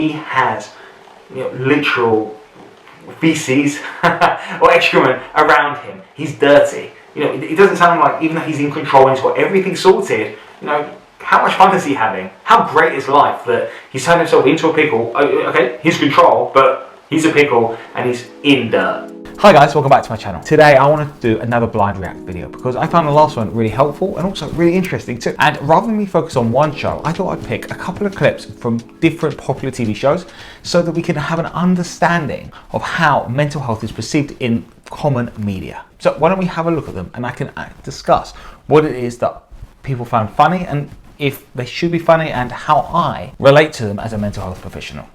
He has, literal feces or excrement around him. He's dirty. It doesn't sound like, even though he's in control and he's got everything sorted, how much fun is he having? How great is life that he's turned himself into a pickle? Okay, he's control, but he's a pickle and he's in dirt. Hi guys, welcome back to my channel. Today I wanted to do another blind react video because I found the last one really helpful and also really interesting too. And rather than me focus on one show, I thought I'd pick a couple of clips from different popular TV shows so that we can have an understanding of how mental health is perceived in common media. So why don't we have a look at them and I can discuss what it is that people found funny and if they should be funny and how I relate to them as a mental health professional.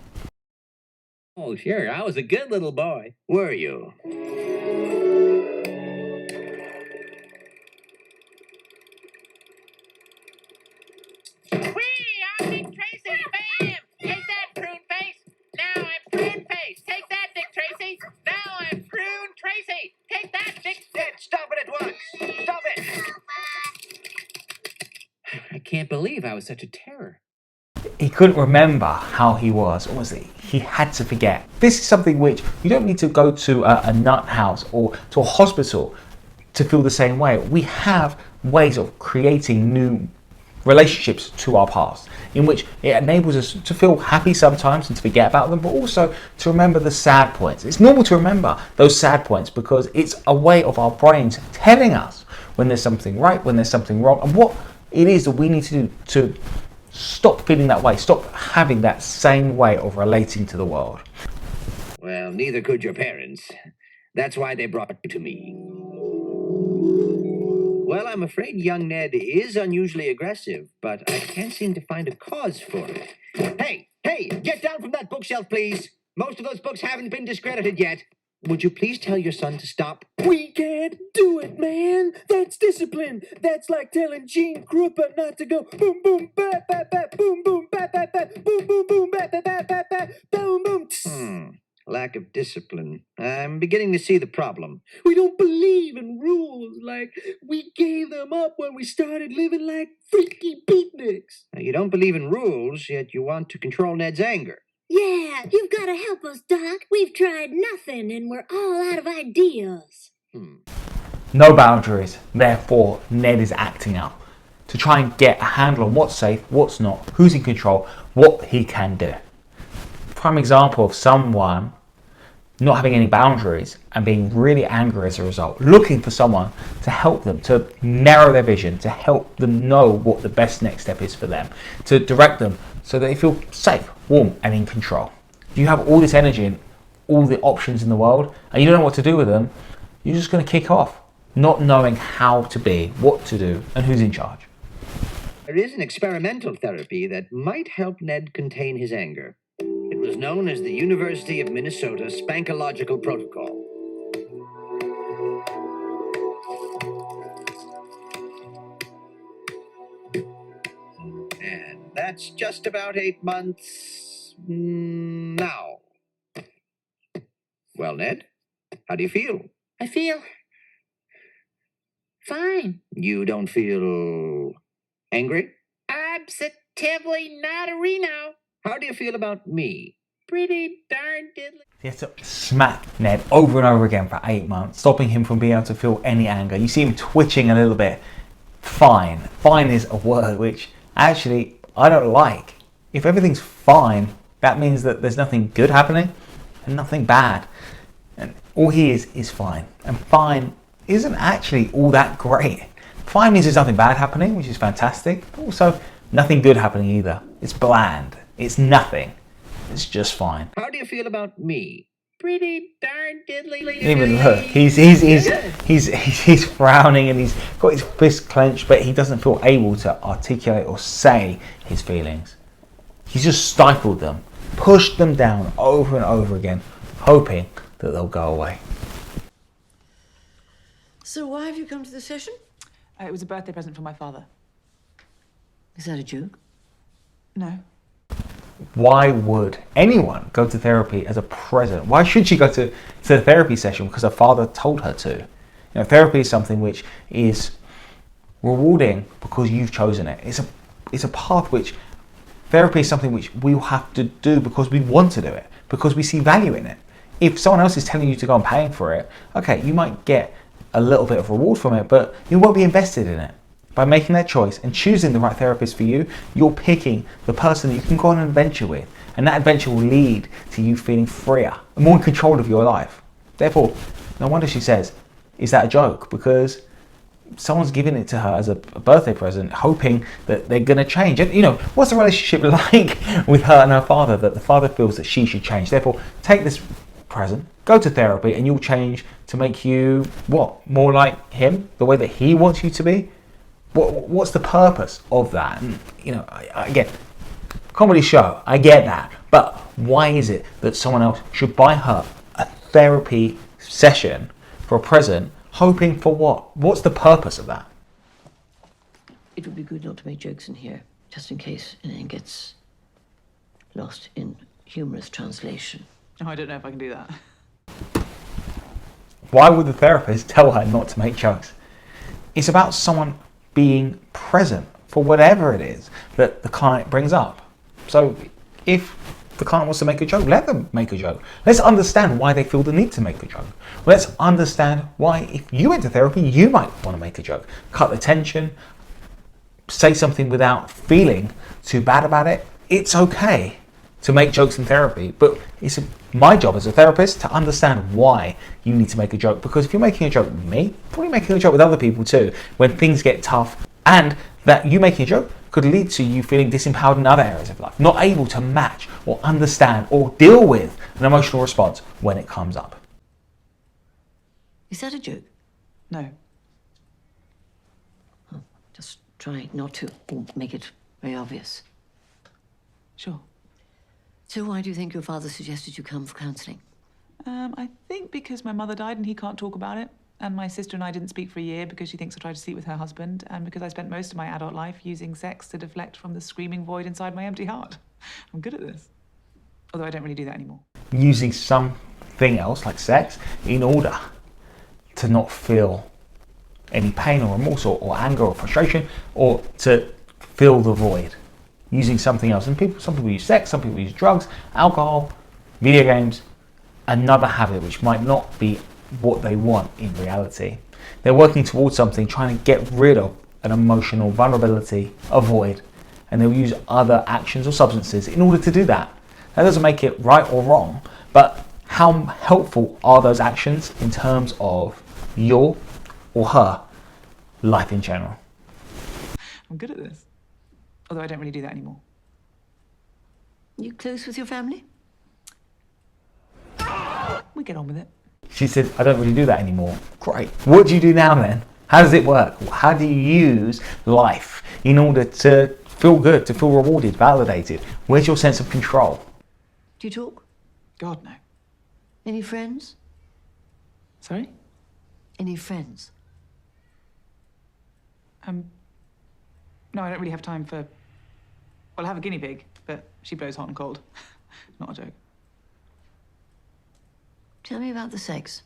Oh, sure. I was a good little boy. Were you? Whee! I'm Dick Tracy. Bam! Take that, prune face. Now I'm prune face. Take that, Dick Tracy. Now I'm prune Tracy. Take that, Dick. Stop it at once. Stop it. I can't believe I was such a terror. He couldn't remember how he was, honestly. He had to forget. This is something which you don't need to go to a nut house or to a hospital to feel the same way. We have ways of creating new relationships to our past in which it enables us to feel happy sometimes and to forget about them, but also to remember the sad points. It's normal to remember those sad points because it's a way of our brains telling us when there's something right, when there's something wrong, and what it is that we need to do to stop feeling that way, stop having that same way of relating to the world. Well, neither could your parents. That's why they brought you to me. Well, I'm afraid young Ned is unusually aggressive, but I can't seem to find a cause for it. Hey, get down from that bookshelf, please. Most of those books haven't been discredited yet. Would you please tell your son to stop? We can't do it, man. That's discipline. That's like telling Gene Krupa not to go boom, boom, bat, bat, bat, boom, boom, bat, bat, bat, boom, boom, boom, bat, bat, bat, bat, bat, boom, boom. Lack of discipline. I'm beginning to see the problem. We don't believe in rules. Like, we gave them up when we started living like freaky beatniks. Now, you don't believe in rules, yet you want to control Ned's anger. Yeah, you've got to help us, Doc. We've tried nothing and we're all out of ideas. No boundaries, therefore Ned is acting out to try and get a handle on what's safe, what's not, who's in control, what he can do. Prime example of someone not having any boundaries and being really angry as a result, looking for someone to help them, to narrow their vision, to help them know what the best next step is for them, to direct them so that they feel safe, warm and in control. You have all this energy and all the options in the world and you don't know what to do with them, you're just going to kick off, not knowing how to be, what to do and who's in charge. There is an experimental therapy that might help Ned contain his anger. It was known as the University of Minnesota Spankological Protocol. And that's just about 8 months now. Well, Ned, how do you feel? I feel fine. You don't feel angry? Positively not a Reno. How do you feel about me? Pretty darn diddly. He has to smack Ned over and over again for 8 months, stopping him from being able to feel any anger. You see him twitching a little bit. Fine. Fine is a word which actually I don't like. If everything's fine, that means that there's nothing good happening and nothing bad. And all he is fine. And fine isn't actually all that great. Fine means there's nothing bad happening, which is fantastic, but also nothing good happening either. It's bland. It's nothing. It's just fine. How do you feel about me? Pretty darn diddly. Even look, he's frowning and he's got his fist clenched, but he doesn't feel able to articulate or say his feelings. He's just stifled them, pushed them down over and over again, hoping that they'll go away. So why have you come to the session? It was a birthday present for my father. Is that a joke? No. Why would anyone go to therapy as a present? Why should she go to a therapy session because her father told her to? Therapy is something which is rewarding because you've chosen it. It's a path which Therapy is something which we will have to do because we want to do it, because we see value in it. If someone else is telling you to go and paying for it, okay, you might get a little bit of reward from it, but you won't be invested in it. By making that choice and choosing the right therapist for you, you're picking the person that you can go on an adventure with. And that adventure will lead to you feeling freer and more in control of your life. Therefore, no wonder she says, is that a joke? Because someone's giving it to her as a birthday present, hoping that they're going to change. And, you know, what's the relationship like with her and her father, that the father feels that she should change? Therefore, take this present, go to therapy, and you'll change to make you, what, more like him, the way that he wants you to be? What's the purpose of that? And, you know, again, comedy show, I get that. But why is it that someone else should buy her a therapy session for a present, hoping for what? What's the purpose of that? It would be good not to make jokes in here, just in case anything gets lost in humorous translation. Oh, I don't know if I can do that. Why would the therapist tell her not to make jokes? It's about someone being present for whatever it is that the client brings up. So if the client wants to make a joke, let them make a joke. Let's understand why they feel the need to make a joke. Let's understand why, if you went to therapy, you might want to make a joke. Cut the tension, say something without feeling too bad about it. It's okay to make jokes in therapy, but it's my job as a therapist to understand why you need to make a joke. Because if you're making a joke with me, you're probably making a joke with other people too, when things get tough, and that you making a joke could lead to you feeling disempowered in other areas of life, not able to match or understand or deal with an emotional response when it comes up. Is that a joke? No. Oh, just try not to make it very obvious. Sure. So why do you think your father suggested you come for counselling? I think because my mother died and he can't talk about it. And my sister and I didn't speak for a year because she thinks I tried to sleep with her husband, and because I spent most of my adult life using sex to deflect from the screaming void inside my empty heart. I'm good at this. Although I don't really do that anymore. Using something else like sex in order to not feel any pain or remorse or anger or frustration, or to fill the void. Using something else. And some people use sex, some people use drugs, alcohol, video games, another habit which might not be what they want in reality. They're working towards something, trying to get rid of an emotional vulnerability, a void, and they'll use other actions or substances in order to do that. That doesn't make it right or wrong, but how helpful are those actions in terms of your or her life in general? I'm good at this. Although I don't really do that anymore. You close with your family? We get on with it. She said, I don't really do that anymore. Great. What do you do now then? How does it work? How do you use life in order to feel good, to feel rewarded, validated? Where's your sense of control? Do you talk? God, no. Any friends? Sorry? Any friends? No, I don't really have time for... Well, I have a guinea pig, but she blows hot and cold. Not a joke. Tell me about the sex.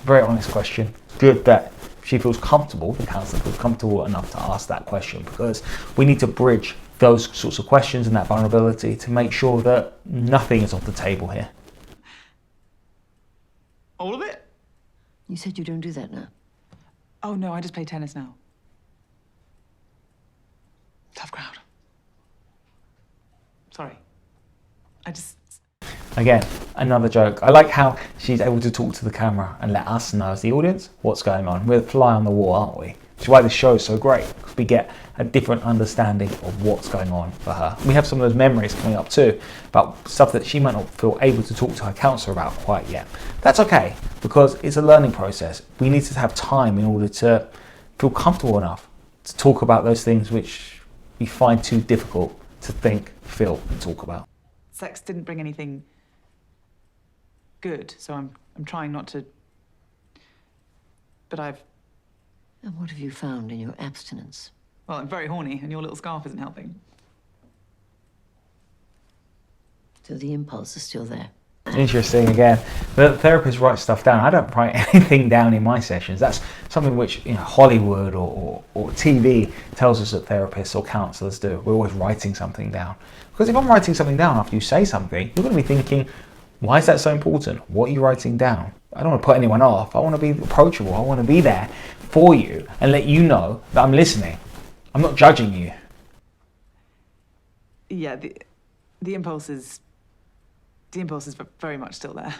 Very honest question. Good that she feels comfortable, the counsellor feels comfortable enough to ask that question, because we need to bridge those sorts of questions and that vulnerability to make sure that nothing is off the table here. All of it? You said you don't do that now. Oh, no, I just play tennis now. Tough crowd. Sorry. Again, another joke. I like how she's able to talk to the camera and let us know as the audience what's going on. We're the fly on the wall, aren't we? Which is why this show is so great, because we get a different understanding of what's going on for her. We have some of those memories coming up too, about stuff that she might not feel able to talk to her counsellor about quite yet. That's okay, because it's a learning process. We need to have time in order to feel comfortable enough to talk about those things which we find too difficult to think, feel, and talk about. Sex didn't bring anything good, so I'm trying not to... But And what have you found in your abstinence? Well, I'm very horny, and your little scarf isn't helping. So the impulse is still there. Interesting again. The therapist writes stuff down. I don't write anything down in my sessions. That's something which Hollywood or TV tells us that therapists or counsellors do. We're always writing something down. Because if I'm writing something down after you say something, you're going to be thinking, why is that so important? What are you writing down? I don't want to put anyone off. I want to be approachable. I want to be there for you and let you know that I'm listening. I'm not judging you. Yeah, the impulse is very much still there.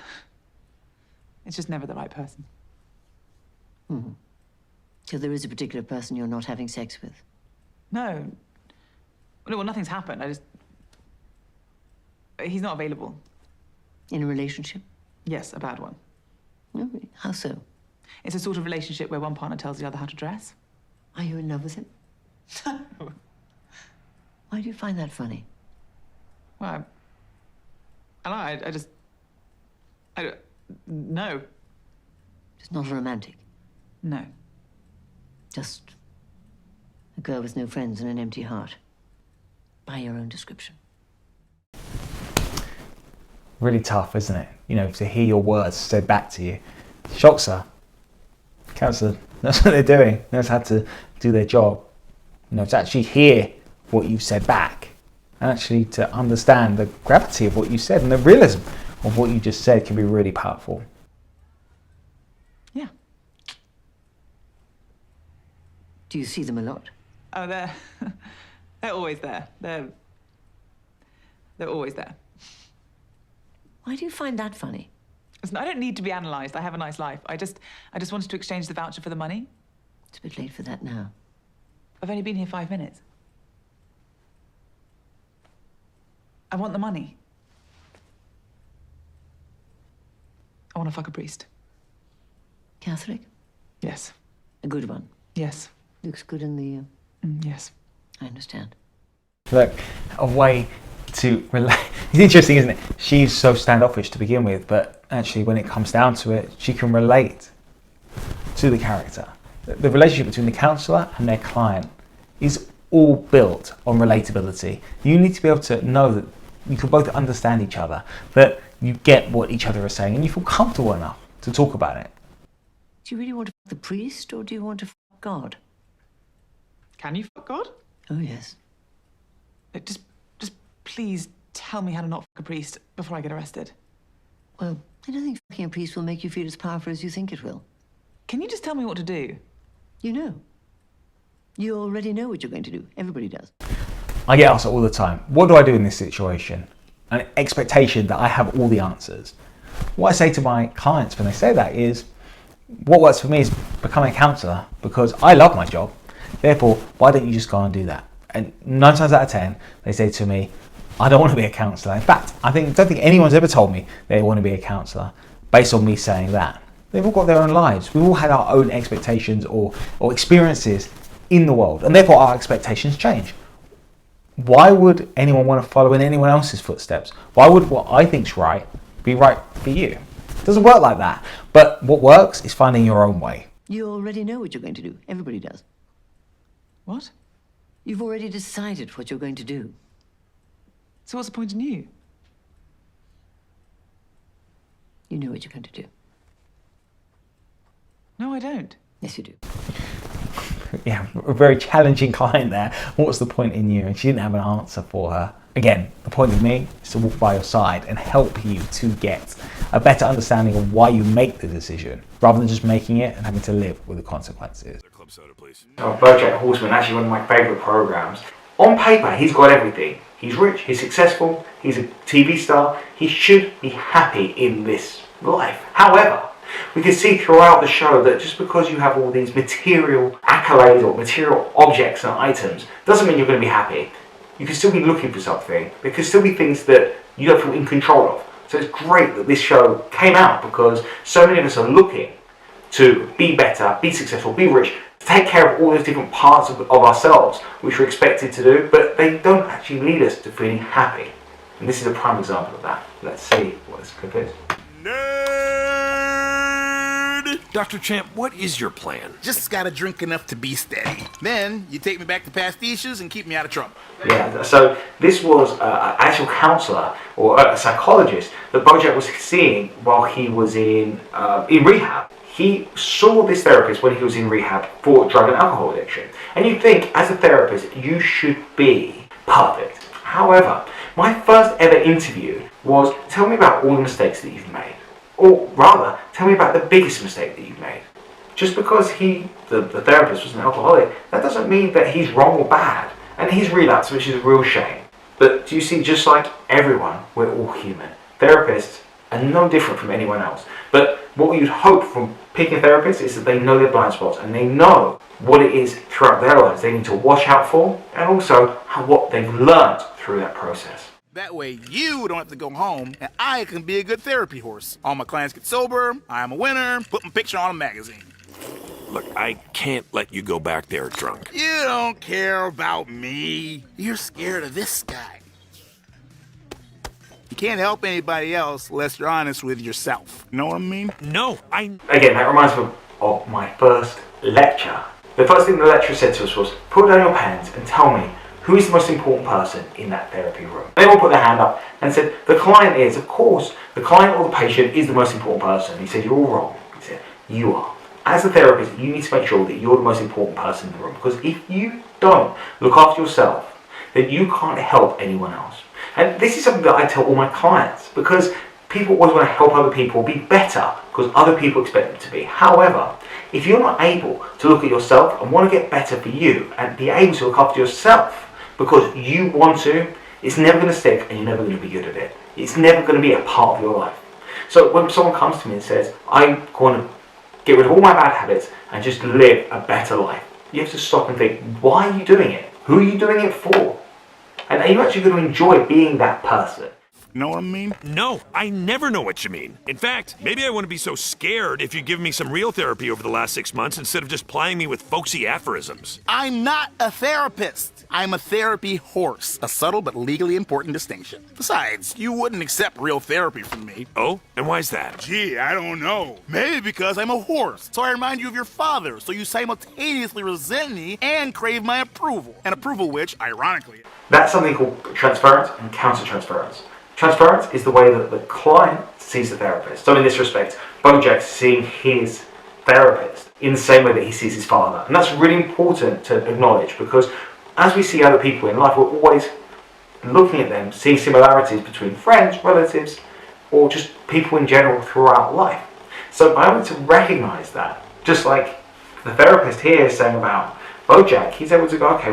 It's just never the right person. So there is a particular person you're not having sex with? No. Well, nothing's happened. He's not available. In a relationship? Yes, a bad one. No, really? How so? It's a sort of relationship where one partner tells the other how to dress. Are you in love with him? Why do you find that funny? Well, I don't know. No. Just not romantic. No. Just a girl with no friends and an empty heart. By your own description. Really tough, isn't it? To hear your words said back to you. Shocks her. Counsellor, that's what they're doing. Knows how to do their job. To actually hear what you've said back. And actually to understand the gravity of what you said and the realism of what you just said can be really powerful. Yeah. Do you see them a lot? Oh, they're always there. They're always there. Why do you find that funny? Listen, I don't need to be analysed. I have a nice life. I just wanted to exchange the voucher for the money. It's a bit late for that now. I've only been here 5 minutes. I want the money. I want to fuck a priest. Catholic? Yes. A good one. Yes. Looks good in the... Yes. I understand. Look, a way to relate. It's interesting, isn't it? She's so standoffish to begin with, but actually when it comes down to it, she can relate to the character. The relationship between the counsellor and their client is all built on relatability. You need to be able to know that you can both understand each other, that you get what each other are saying, and you feel comfortable enough to talk about it. Do you really want to fuck the priest, or do you want to fuck God? Can you fuck God? Oh, yes. Just please tell me how to not fuck a priest before I get arrested. Well, I don't think fucking a priest will make you feel as powerful as you think it will. Can you just tell me what to do? You know. You already know what you're going to do. Everybody does. I get asked all the time, what do I do in this situation? An expectation that I have all the answers. What I say to my clients when they say that is, what works for me is becoming a counsellor because I love my job. Therefore, why don't you just go and do that? And 9 times out of 10, they say to me, I don't want to be a counsellor. In fact, I don't think anyone's ever told me they want to be a counsellor based on me saying that. They've all got their own lives. We've all had our own expectations or experiences in the world, and therefore our expectations change. Why would anyone want to follow in anyone else's footsteps? Why would what I think's right be right for you? It doesn't work like that. But what works is finding your own way. You already know what you're going to do. Everybody does. What? You've already decided what you're going to do. So what's the point in you? You know what you're going to do. No, I don't. Yes, you do. Yeah, a very challenging client there. What's the point in you? And she didn't have an answer for her. Again, the point of me is to walk by your side and help you to get a better understanding of why you make the decision, rather than just making it and having to live with the consequences. Club soda, please. Bojack Horseman, actually one of my favourite programmes. On paper, he's got everything. He's rich, he's successful, he's a TV star. He should be happy in this life. However, we can see throughout the show that just because you have all these material accolades or material objects and items doesn't mean you're going to be happy. You can still be looking for something. There could still be things that you don't feel in control of. So it's great that this show came out because so many of us are looking to be better, be successful, be rich, to take care of all those different parts of ourselves which we're expected to do, but they don't actually lead us to feeling happy. And this is a prime example of that. Let's see what this clip is. Nerd! Dr. Champ, what is your plan? Just gotta drink enough to be steady. Then you take me back to pastiches and keep me out of trouble. Yeah, so this was an actual counsellor or a psychologist that Bojack was seeing while he was in rehab. He saw this therapist when he was in rehab for drug and alcohol addiction. And you'd think, as a therapist, you should be perfect. However, my first ever interview was, tell me about all the mistakes that you've made. Or rather, tell me about the biggest mistake that you've made. Just because the therapist was an alcoholic, that doesn't mean that he's wrong or bad. And he's relapsed, which is a real shame. But do you see, just like everyone, we're all human. Therapists are no different from anyone else. But what you'd hope from picking a therapist is that they know their blind spots and they know what it is throughout their lives they need to watch out for, and also what they've learned through that process. That way you don't have to go home and I can be a good therapy horse. All my clients get sober, I am a winner, put my picture on a magazine. Look, I can't let you go back there drunk. You don't care about me. You're scared of this guy. You can't help anybody else unless you're honest with yourself. Know what I mean? No, Again, that reminds me of my first lecture. The first thing the lecturer said to us was, put down your pens and tell me who is the most important person in that therapy room. They all put their hand up and said, the client is, of course, the client or the patient is the most important person. He said, you're all wrong. He said, you are. As a therapist, you need to make sure that you're the most important person in the room, because if you don't look after yourself, then you can't help anyone else. And this is something that I tell all my clients, because people always want to help other people be better because other people expect them to be. However, if you're not able to look at yourself and want to get better for you and be able to look after yourself because you want to, it's never going to stick and you're never going to be good at it. It's never going to be a part of your life. So when someone comes to me and says, I'm going to get rid of all my bad habits and just live a better life, you have to stop and think, why are you doing it? Who are you doing it for? And are you actually going to enjoy being that person? Know what I mean? No, I never know what you mean. In fact, maybe I wouldn't be so scared if you give me some real therapy over the last 6 months instead of just plying me with folksy aphorisms. I'm not a therapist. I'm a therapy horse. A subtle but legally important distinction. Besides, you wouldn't accept real therapy from me. Oh? And why's that? Gee, I don't know. Maybe because I'm a horse. So I remind you of your father, so you simultaneously resent me and crave my approval. An approval which, ironically... That's something called transference and counter-transference. Transference is the way that the client sees the therapist. So in this respect, Bojack's seeing his therapist in the same way that he sees his father. And that's really important to acknowledge, because as we see other people in life, we're always looking at them, seeing similarities between friends, relatives, or just people in general throughout life. So I want to recognize that. Just like the therapist here is saying about Bojack, he's able to go, okay,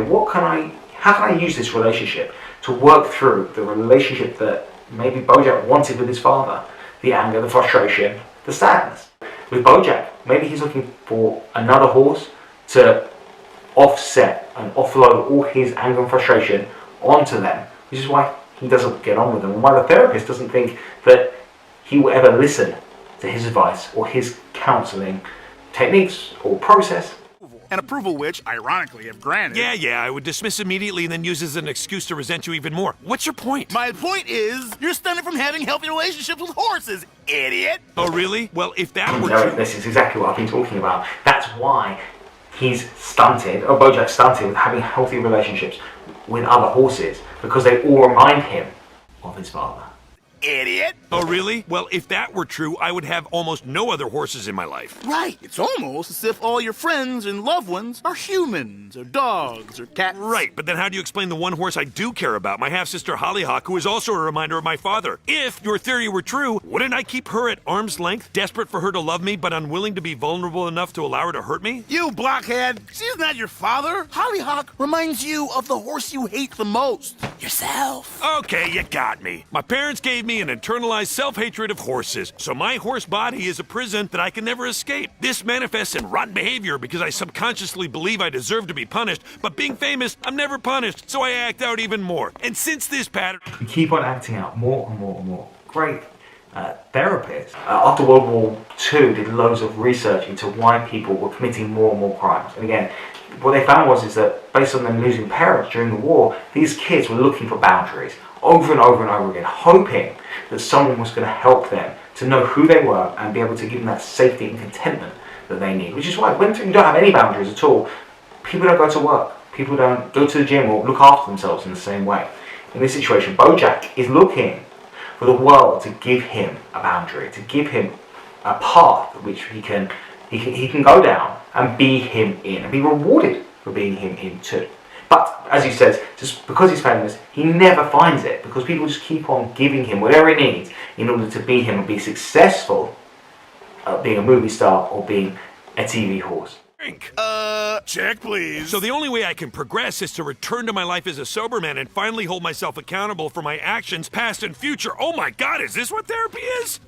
how can I use this relationship to work through the relationship that maybe Bojack wanted with his father, the anger, the frustration, the sadness. With Bojack, maybe he's looking for another horse to offset and offload all his anger and frustration onto them, which is why he doesn't get on with them, and why the therapist doesn't think that he will ever listen to his advice or his counselling techniques or process. An approval which, ironically, if granted... Yeah, I would dismiss immediately and then use as an excuse to resent you even more. What's your point? My point is, you're stunted from having healthy relationships with horses, idiot! Oh, really? Well, if that were No, true... this is exactly what I've been talking about. That's why he's stunted, or Bojack's stunted with having healthy relationships with other horses, because they all remind him of his father. Idiot! Oh, really? Well, if that were true, I would have almost no other horses in my life. Right. It's almost as if all your friends and loved ones are humans, or dogs, or cats. Right, but then how do you explain the one horse I do care about, my half-sister Hollyhock, who is also a reminder of my father? If your theory were true, wouldn't I keep her at arm's length, desperate for her to love me, but unwilling to be vulnerable enough to allow her to hurt me? You blockhead! She's not your father! Hollyhock reminds you of the horse you hate the most. Yourself. Okay, you got me. My parents gave me an internalized self-hatred of horses, so my horse body is a prison that I can never escape. This manifests in rotten behavior because I subconsciously believe I deserve to be punished, but being famous, I'm never punished, so I act out even more. And since this pattern... You keep on acting out more and more and more. Great therapists. After World War II, did loads of research into why people were committing more and more crimes. And again, what they found is that based on them losing parents during the war, these kids were looking for boundaries over and over and over again, hoping that someone was going to help them to know who they were and be able to give them that safety and contentment that they need. Which is why when you don't have any boundaries at all, people don't go to work. People don't go to the gym or look after themselves in the same way. In this situation, Bojack is looking for the world to give him a boundary, to give him a path which he can go down and be him in, and be rewarded for being him in too. But as he says, just because he's famous, he never finds it, because people just keep on giving him whatever he needs in order to be him and be successful at being a movie star or being a TV horse. Drink. Check, please. So the only way I can progress is to return to my life as a sober man and finally hold myself accountable for my actions, past and future. Oh my God, is this what therapy is?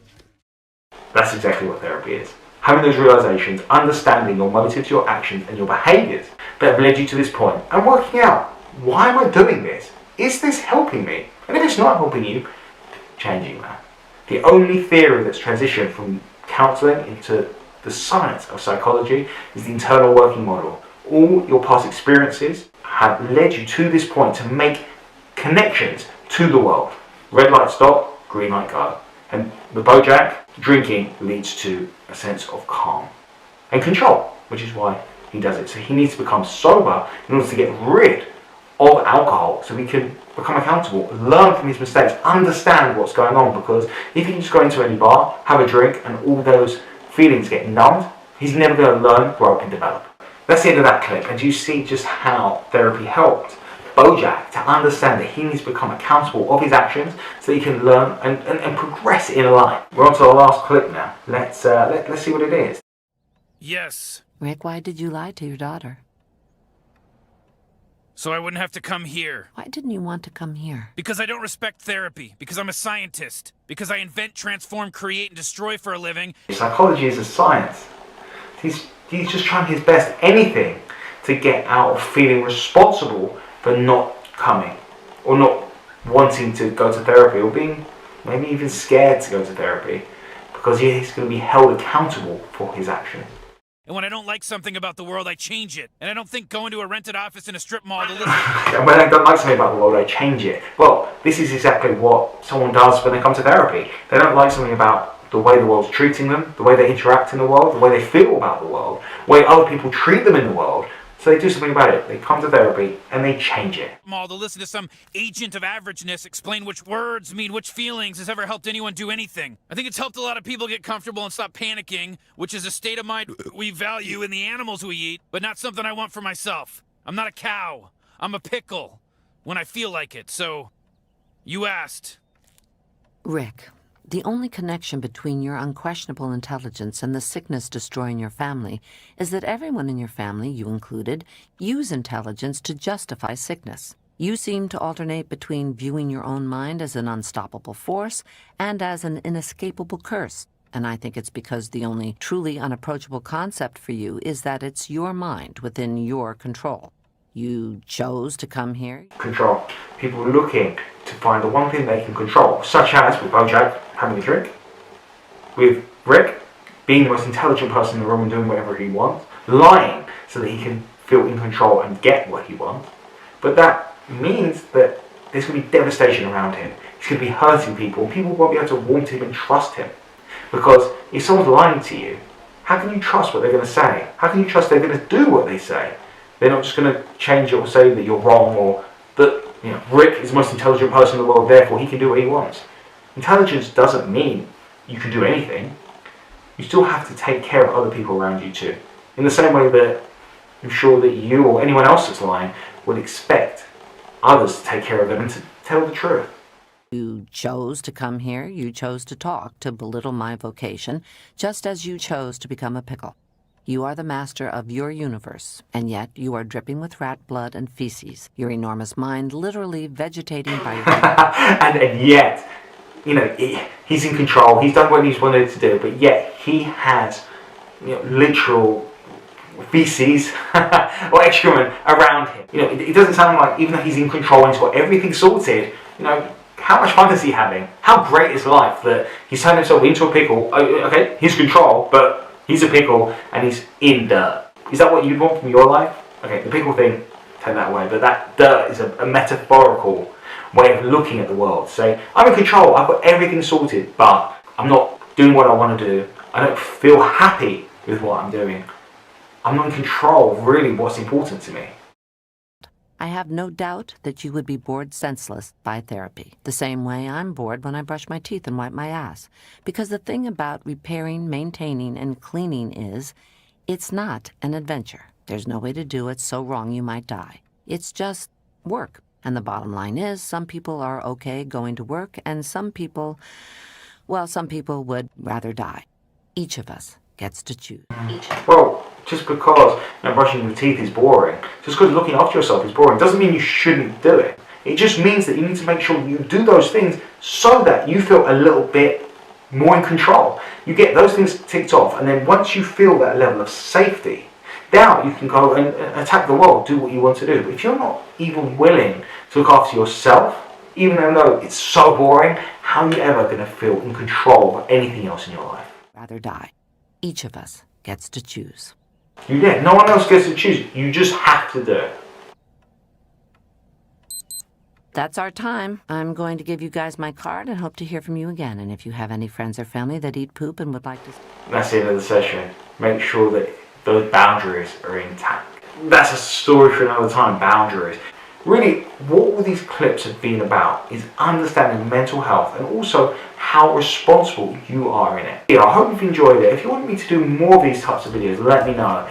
That's exactly what therapy is. Having those realizations, understanding your motives, your actions, and your behaviors that have led you to this point, and working out, why am I doing this? Is this helping me? And if it's not helping you, changing that. The only theory that's transitioned from counseling into the science of psychology is the internal working model. All your past experiences have led you to this point to make connections to the world. Red light stop, green light go. And with Bojack, drinking leads to a sense of calm and control, which is why he does it. So he needs to become sober in order to get rid of alcohol so he can become accountable, learn from his mistakes, understand what's going on, because if he just go into any bar, have a drink, and all those feelings get numbed, he's never going to learn, grow, and develop. That's the end of that clip, and you see just how therapy helped Bojack to understand that he needs to become accountable of his actions so he can learn and progress in life. We're on to our last clip now. Let's see what it is. Yes. Rick, why did you lie to your daughter? So I wouldn't have to come here. Why didn't you want to come here? Because I don't respect therapy. Because I'm a scientist. Because I invent, transform, create, and destroy for a living. Psychology is a science. He's just trying his best, anything, to get out of feeling responsible for not coming, or not wanting to go to therapy, or being maybe even scared to go to therapy, because he's going to be held accountable for his actions. And when I don't like something about the world, I change it. And I don't think going to a rented office in a strip mall to listen... And when I don't like something about the world, I change it. Well, this is exactly what someone does when they come to therapy. They don't like something about the way the world's treating them, the way they interact in the world, the way they feel about the world, the way other people treat them in the world. So they do something about it. They come to therapy and they change it. Mall to listen to some agent of averageness explain which words mean which feelings has ever helped anyone do anything. I think it's helped a lot of people get comfortable and stop panicking, which is a state of mind we value in the animals we eat, but not something I want for myself. I'm not a cow. I'm a pickle when I feel like it. So, you asked. Rick, the only connection between your unquestionable intelligence and the sickness destroying your family is that everyone in your family, you included, use intelligence to justify sickness. You seem to alternate between viewing your own mind as an unstoppable force and as an inescapable curse. And I think it's because the only truly unapproachable concept for you is that it's your mind within your control. You chose to come here. Control. People looking to find the one thing they can control, such as with Bojack having a drink, with Rick being the most intelligent person in the room and doing whatever he wants, lying so that he can feel in control and get what he wants. But that means that there's going to be devastation around him. He's going to be hurting people, and people won't be able to want him and trust him. Because if someone's lying to you, how can you trust what they're going to say? How can you trust they're going to do what they say? They're not just going to change it or say that you're wrong, or that Rick is the most intelligent person in the world, therefore he can do what he wants. Intelligence doesn't mean you can do anything. You still have to take care of other people around you too. In the same way that I'm sure that you or anyone else that's lying would expect others to take care of them and to tell the truth. You chose to come here, you chose to talk, to belittle my vocation, just as you chose to become a pickle. You are the master of your universe, and yet you are dripping with rat blood and feces, your enormous mind literally vegetating by your and yet, he's in control, he's done what he's wanted to do, but yet he has literal feces or excrement around him. It doesn't sound like, even though he's in control and he's got everything sorted, how much fun is he having? How great is life that he's turned himself into a pickle? Okay, he's control, but he's a pickle and he's in dirt. Is that what you'd want from your life? Okay, the pickle thing, take that away, but that dirt is a metaphorical way of looking at the world. Say, I'm in control, I've got everything sorted, but I'm not doing what I want to do. I don't feel happy with what I'm doing. I'm not in control of really what's important to me. I have no doubt that you would be bored senseless by therapy, the same way I'm bored when I brush my teeth and wipe my ass. Because the thing about repairing, maintaining, and cleaning is, it's not an adventure. There's no way to do it so wrong you might die. It's just work. And the bottom line is, some people are okay going to work, and some people, well, some people would rather die. Each of us gets to choose. Well, just because brushing your teeth is boring, just because looking after yourself is boring, doesn't mean you shouldn't do it. It just means that you need to make sure you do those things so that you feel a little bit more in control. You get those things ticked off, and then once you feel that level of safety, now you can go and attack the world, do what you want to do. But if you're not even willing to look after yourself, even though it's so boring, how are you ever going to feel in control of anything else in your life? Rather die. Each of us gets to choose. No one else gets to choose. You just have to do it. That's our time. I'm going to give you guys my card and hope to hear from you again. And if you have any friends or family that eat poop and would like to... That's the end of the session. Make sure that those boundaries are intact. That's a story for another time, boundaries. Really, what all these clips have been about is understanding mental health and also how responsible you are in it. I hope you've enjoyed it. If you want me to do more of these types of videos, let me know.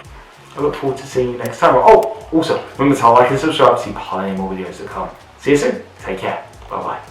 I look forward to seeing you next time. Oh, also, remember to like and subscribe to see plenty more videos to come. See you soon. Take care. Bye-bye.